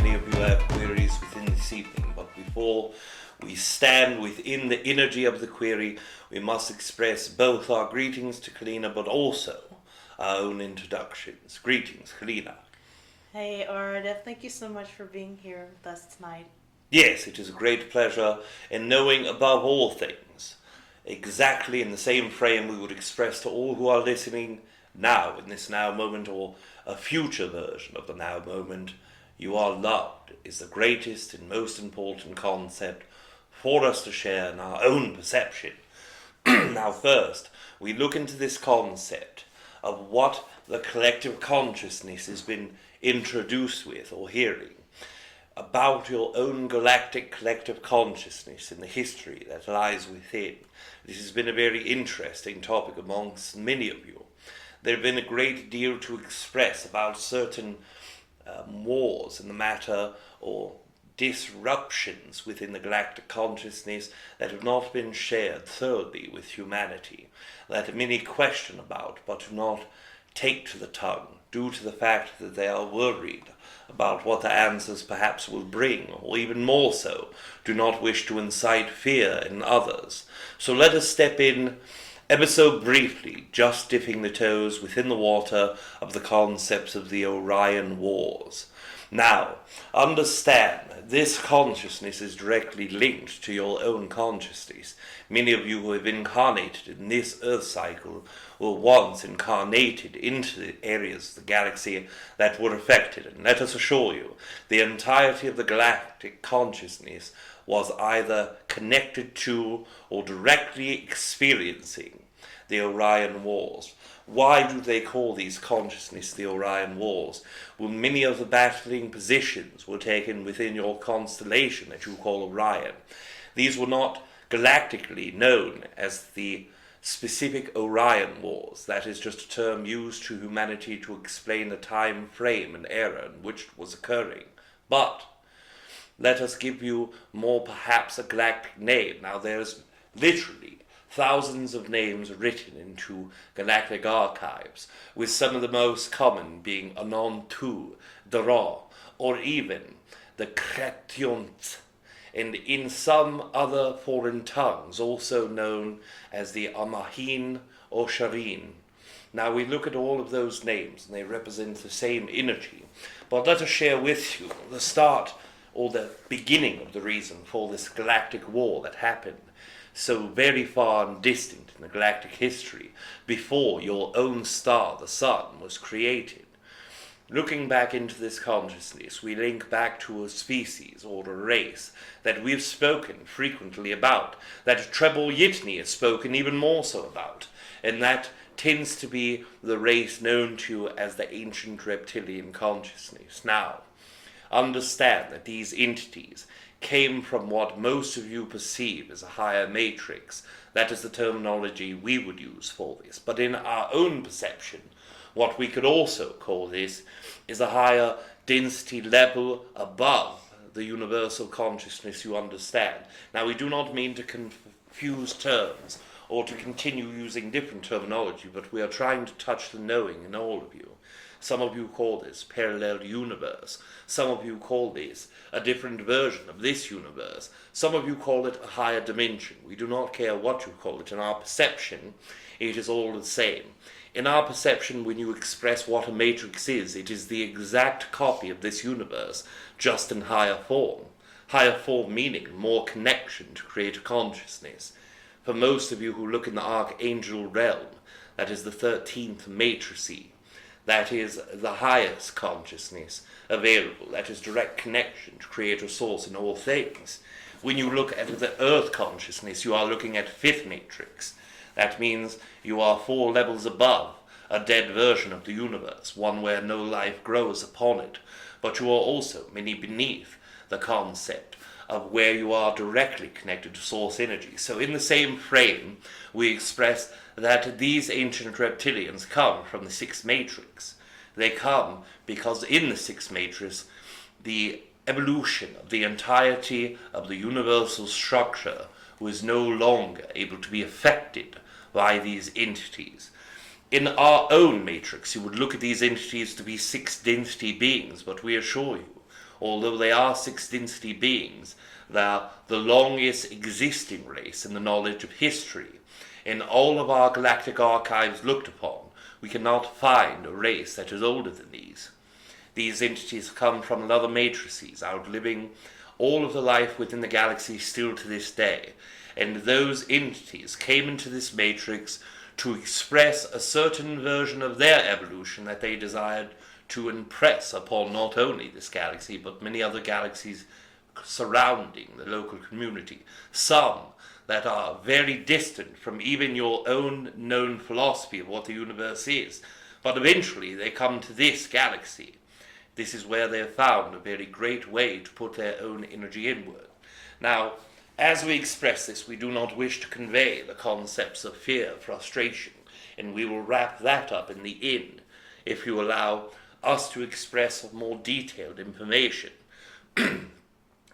many of you have queries within this evening, but before we stand within the energy of the query, we must express both our greetings to Kalina, but also our own introductions. Greetings, Kalina. Hey, Aridif, thank you so much for being here with us tonight. Yes, it is a great pleasure, in knowing above all things, exactly in the same frame we would express to all who are listening now, in this now moment, or a future version of the now moment, you are loved is the greatest and most important concept for us to share in our own perception. Now first, we look into this concept of what the collective consciousness has been introduced with or hearing about your own galactic collective consciousness and the history that lies within. This has been a very interesting topic amongst many of you. There have been a great deal to express about certain wars in the matter or disruptions within the galactic consciousness that have not been shared thoroughly with humanity, that many question about but do not take to the tongue due to the fact that they are worried about what the answers perhaps will bring, or even more so, do not wish to incite fear in others. So let us step in ever so briefly, just dipping the toes within the water of the concepts of the Orion Wars. Now, understand, this consciousness is directly linked to your own consciousness. Many of you who have incarnated in this Earth cycle were once incarnated into the areas of the galaxy that were affected. And let us assure you, the entirety of the galactic consciousness was either connected to or directly experiencing the Orion Wars. Why do they call these consciousness the Orion Wars? Well, many of the battling positions were taken within your constellation that you call Orion. These were not galactically known as the specific Orion Wars. That is just a term used to humanity to explain the time frame and era in which it was occurring. But let us give you more perhaps a galactic name. Now there's literally thousands of names written into galactic archives, with some of the most common being Anon-Tu, Dara, or even the Kretionth, and in some other foreign tongues also known as the Amahin or Sharin. Now we look at all of those names and they represent the same energy, but let us share with you the start or the beginning of the reason for this galactic war that happened so very far and distant in the galactic history, before your own star, the sun, was created. Looking back into this consciousness, we link back to a species or a race that we've spoken frequently about, that Treb Bor Yit NE has spoken even more so about, and that tends to be the race known to you as the ancient reptilian consciousness. Now, understand that these entities came from what most of you perceive as a higher matrix. That is the terminology we would use for this. But in our own perception, what we could also call this is a higher density level above the universal consciousness you understand. Now, we do not mean to confuse terms or to continue using different terminology, but we are trying to touch the knowing in all of you. Some of you call this parallel universe. Some of you call this a different version of this universe. Some of you call it a higher dimension. We do not care what you call it. In our perception, it is all the same. In our perception, when you express what a matrix is, it is the exact copy of this universe, just in higher form. Higher form meaning more connection to create a consciousness. For most of you who look in the archangel realm, that is the 13th matrice. That is the highest consciousness available. That is direct connection to creator source in all things. When you look at the earth consciousness, you are looking at 5th matrix. That means you are 4 levels above a dead version of the universe, one where no life grows upon it. But you are also many beneath the concept of where you are directly connected to source energy. So in the same frame, we express that these ancient reptilians come from the 6th matrix. They come because in the 6th matrix, the evolution of the entirety of the universal structure was no longer able to be affected by these entities. In our own matrix, you would look at these entities to be 6 density beings, but we assure you, although they are sixth density beings, they are the longest existing race in the knowledge of history. In all of our galactic archives looked upon, we cannot find a race that is older than these. These entities come from other matrices, outliving all of the life within the galaxy still to this day, and those entities came into this matrix to express a certain version of their evolution that they desired to impress upon not only this galaxy, but many other galaxies surrounding the local community. Some that are very distant from even your own known philosophy of what the universe is. But eventually they come to this galaxy. This is where they have found a very great way to put their own energy inward. Now, as we express this, we do not wish to convey the concepts of fear, frustration, and we will wrap that up in the end if you allow us to express more detailed information.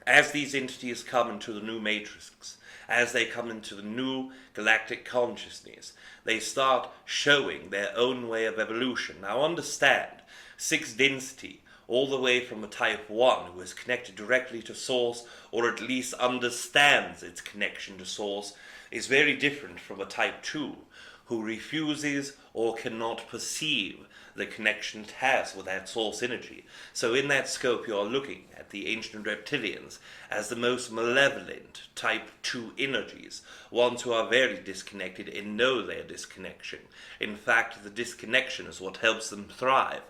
As these entities come into the new matrix, as they come into the new galactic consciousness, they start showing their own way of evolution. Now understand, sixth density, all the way from a type 1 who is connected directly to source, or at least understands its connection to source, is very different from a type 2 who refuses or cannot perceive the connection it has with that source energy. So in that scope you are looking at the ancient reptilians as the most malevolent type 2 energies, ones who are very disconnected and know their disconnection. In fact, the disconnection is what helps them thrive.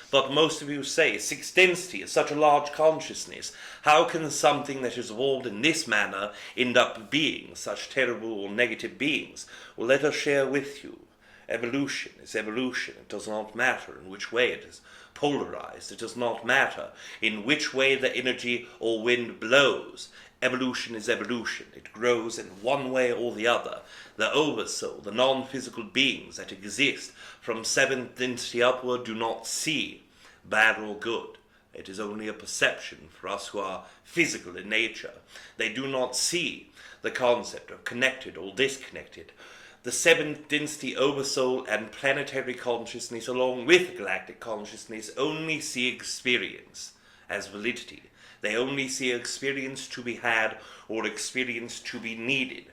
But most of you say, sixth density is such a large consciousness. How can something that is evolved in this manner end up being such terrible or negative beings? Well, let us share with you. Evolution is evolution. It does not matter in which way it is polarized. It does not matter in which way the energy or wind blows. Evolution is evolution. It grows in one way or the other. The oversoul, the non-physical beings that exist from seventh density upward do not see bad or good. It is only a perception for us who are physical in nature. They do not see the concept of connected or disconnected. The seventh density oversoul and planetary consciousness, along with galactic consciousness, only see experience as validity. They only see experience to be had or experience to be needed.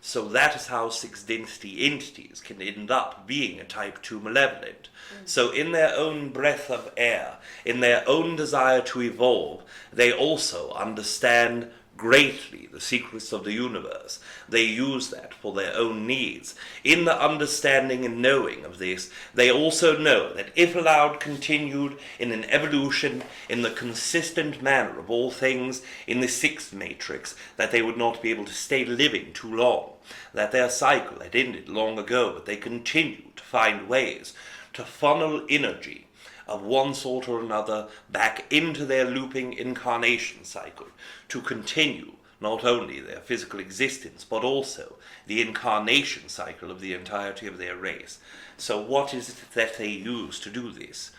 So that is how sixth density entities can end up being a type 2 malevolent. So in their own breath of air, in their own desire to evolve, they also understand greatly the secrets of the universe. They use that for their own needs. In the understanding and knowing of this, they also know that if allowed continued in an evolution in the consistent manner of all things in the sixth matrix, that they would not be able to stay living too long, that their cycle had ended long ago, but they continue to find ways to funnel energy of one sort or another back into their looping incarnation cycle to continue not only their physical existence but also the incarnation cycle of the entirety of their race. So what is it that they use to do this?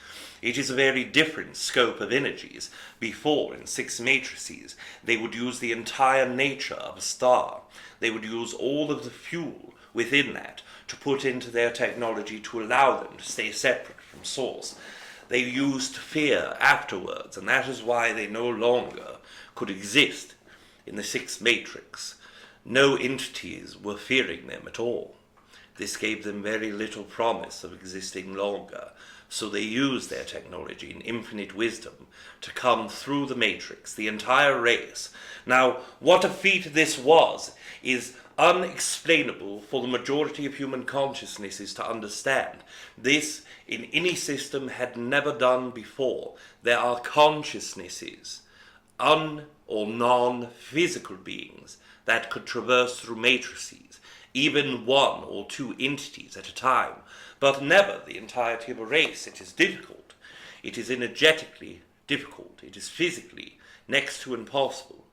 It is a very different scope of energies. Before, in six matrices, they would use the entire nature of a star. They would use all of the fuel within that to put into their technology to allow them to stay separate from source. They used fear afterwards, and that is why they no longer could exist in the sixth matrix. No entities were fearing them at all. This gave them very little promise of existing longer, so they used their technology and infinite wisdom to come through the matrix, the entire race. Now, what a feat this was is unexplainable for the majority of human consciousnesses to understand. This, in any system, had never done before. There are consciousnesses, or non-physical beings, that could traverse through matrices, even one or two entities at a time, but never the entirety of a race. It is difficult. It is energetically difficult. It is physically next to impossible.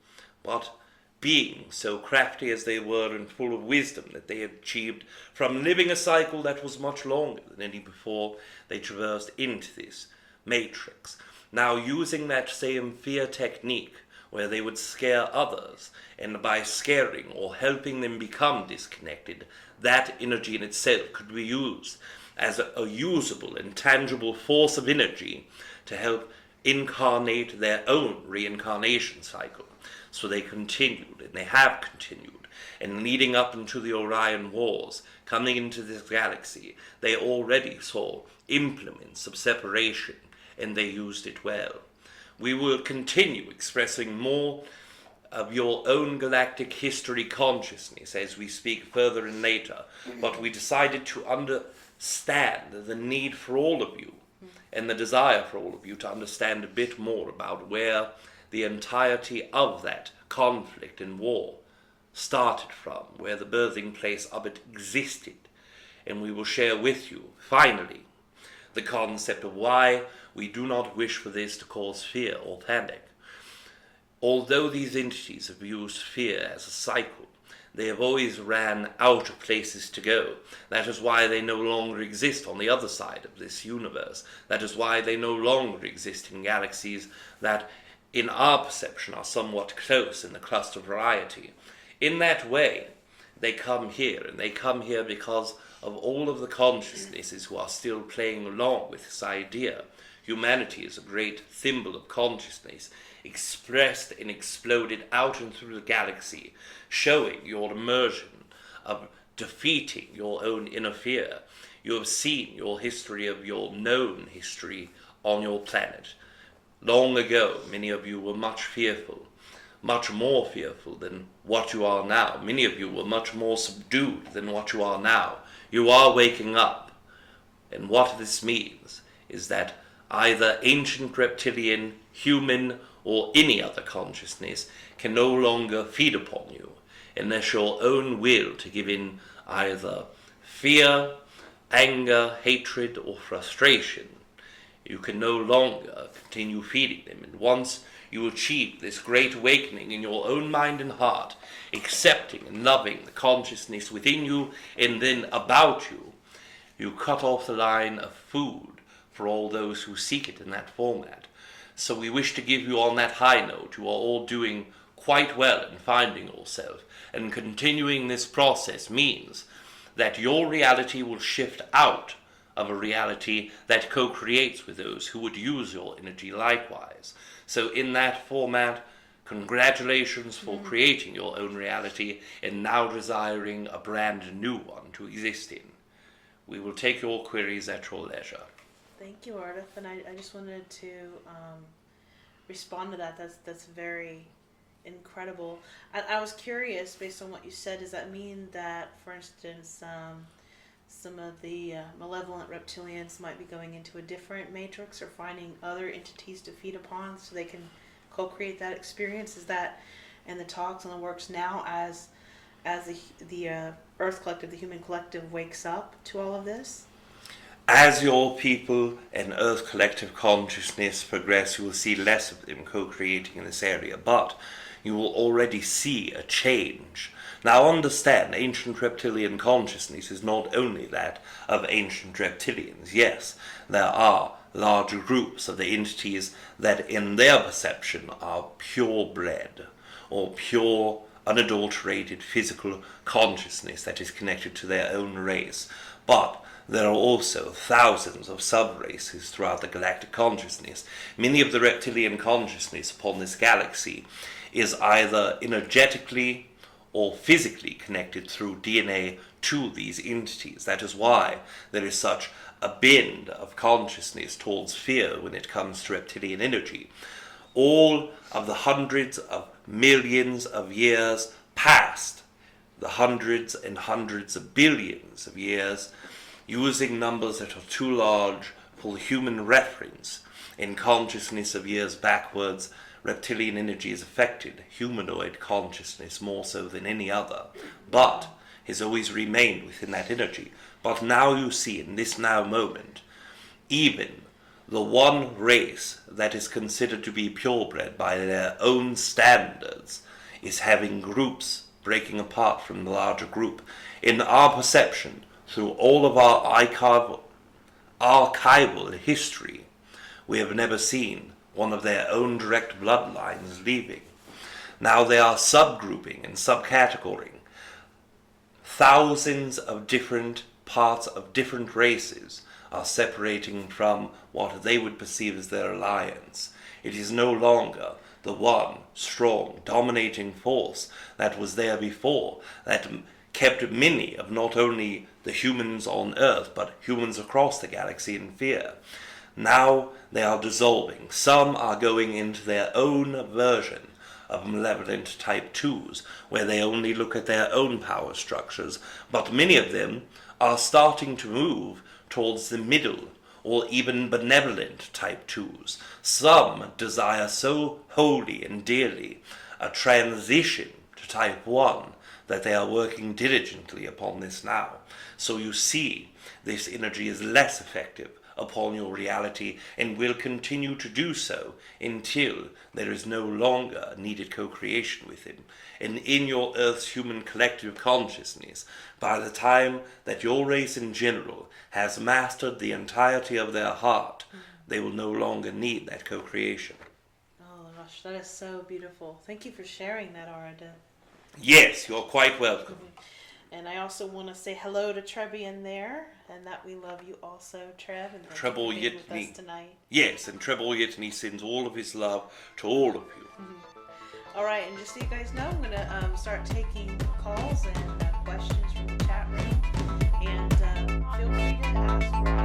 But being so crafty as they were and full of wisdom that they had achieved from living a cycle that was much longer than any before, they traversed into this matrix. Now, using that same fear technique where they would scare others, and by scaring or helping them become disconnected, that energy in itself could be used as a usable and tangible force of energy to help incarnate their own reincarnation cycle. So they continued, and they have continued, and leading up into the Orion Wars, coming into this galaxy, they already saw implements of separation, and they used it well. We will continue expressing more of your own galactic history consciousness as we speak further and later, but we decided to understand the need for all of you and the desire for all of you to understand a bit more about where the entirety of that conflict and war started from, where the birthing place of it existed. And we will share with you, finally, the concept of why we do not wish for this to cause fear or panic. Although these entities have used fear as a cycle, they have always ran out of places to go. That is why they no longer exist on the other side of this universe. That is why they no longer exist in galaxies that, in our perception, are somewhat close in the cluster variety. In that way, they come here, and they come here because of all of the consciousnesses who are still playing along with this idea. Humanity is a great symbol of consciousness, expressed and exploded out and through the galaxy, showing your immersion of defeating your own inner fear. You have seen your history of your known history on your planet. Long ago, many of you were much fearful, much more fearful than what you are now. Many of you were much more subdued than what you are now. You are waking up, and what this means is that either ancient reptilian, human, or any other consciousness can no longer feed upon you, unless your own will to give in either fear, anger, hatred, or frustration. You can no longer continue feeding them, and once you achieve this great awakening in your own mind and heart, accepting and loving the consciousness within you and then about you, you cut off the line of food for all those who seek it in that format. So we wish to give you on that high note. You are all doing quite well in finding yourself, and continuing this process means that your reality will shift out of a reality that co-creates with those who would use your energy likewise. So in that format, congratulations for creating your own reality and now desiring a brand new one to exist in. We will take your queries at your leisure. Thank you, Aridif. And I just wanted to respond to that. That's very incredible. I was curious, based on what you said, does that mean that, for instance, some of the malevolent reptilians might be going into a different matrix or finding other entities to feed upon so they can co-create that experience? Is that in the talks and the works now as the Earth Collective, the human collective, wakes up to all of this? As your people and Earth Collective consciousness progress, you will see less of them co-creating in this area, but you will already see a change. Now understand, ancient reptilian consciousness is not only that of ancient reptilians. Yes, there are larger groups of the entities that in their perception are purebred, or pure, unadulterated physical consciousness that is connected to their own race. But there are also thousands of sub-races throughout the galactic consciousness. Many of the reptilian consciousness upon this galaxy is either energetically or physically connected through DNA to these entities. That is why there is such a bend of consciousness towards fear when it comes to reptilian energy. All of the hundreds of millions of years past, the hundreds and hundreds of billions of years, using numbers that are too large for human reference, in consciousness of years backwards, reptilian energy has affected humanoid consciousness more so than any other, but has always remained within that energy. But now you see, in this now moment, even the one race that is considered to be purebred by their own standards is having groups breaking apart from the larger group. In our perception, through all of our archival history, we have never seen one of their own direct bloodlines leaving. Now they are subgrouping and subcategorizing thousands of different parts of different races are separating from what they would perceive as their alliance. It is no longer the one strong, dominating force that was there before, that kept many of not only the humans on Earth, but humans across the galaxy in fear. Now they are dissolving. Some are going into their own version of malevolent type 2s, where they only look at their own power structures, but many of them are starting to move towards the middle or even benevolent type 2s. Some desire so wholly and dearly a transition to type 1 that they are working diligently upon this now. So you see, this energy is less effective upon your reality and will continue to do so until there is no longer needed co-creation with him. And in your Earth's human collective consciousness, by the time that your race in general has mastered the entirety of their heart, they will no longer need that co-creation. Oh gosh, that is so beautiful. Thank you for sharing that, Aridif. Yes, you're quite welcome. And I also want to say hello to Trebian there, and that we love you also, Treb, and thank Treb Bor you for Yit being with NE. us tonight. Yes, and Treb Bor Yit NE sends all of his love to all of you. All right, and just so you guys know, I'm going to start taking calls and questions from the chat room, and feel free to ask.